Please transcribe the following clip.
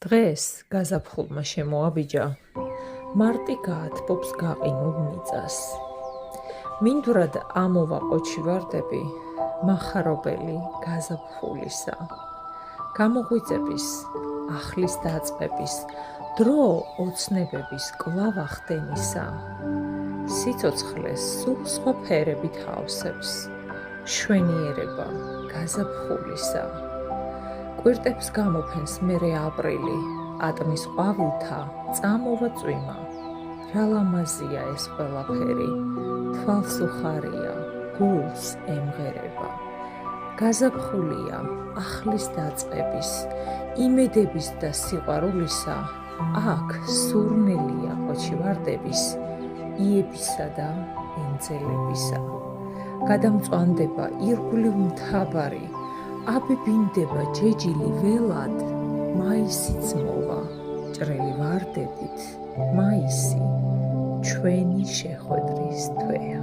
დღეს გაზაფხულმა შემოაბიჯა, მარტი გაათბობს გაყინულ მიწას. მინდვრად ამოვა ყოჩი ვარდები, მახარობელი გაზაფხულისა. გამოღვიძების, ახლის დაწყების, დრო ოცნებების კვლავ ახდენისა. სიცოცხლეს სულ სხვა ფერებით ავსებს, შვენიერება გაზაფხულისა. კვირტებს გამოფენს მერე აპრილი, ატმის ყვავილთა წამოვა წვიმა. რა ლამაზია ეს ყველაფერი, თვალს უხარია, გულს ემღერება. გაზაფხულია ახლის დაწყების, იმედების და სიყვარულისა, აქ სურნელია ყოჩი ვარდების, იებისა და ენძელებისა. გადამწვანდება ირგვლივ მთაბარი, აბებინდება ჯეჯილი ველად, მაისიც მოვა, ჭრელი ვარდებით, მაისი ჩვენი შეხვედრის თვეა.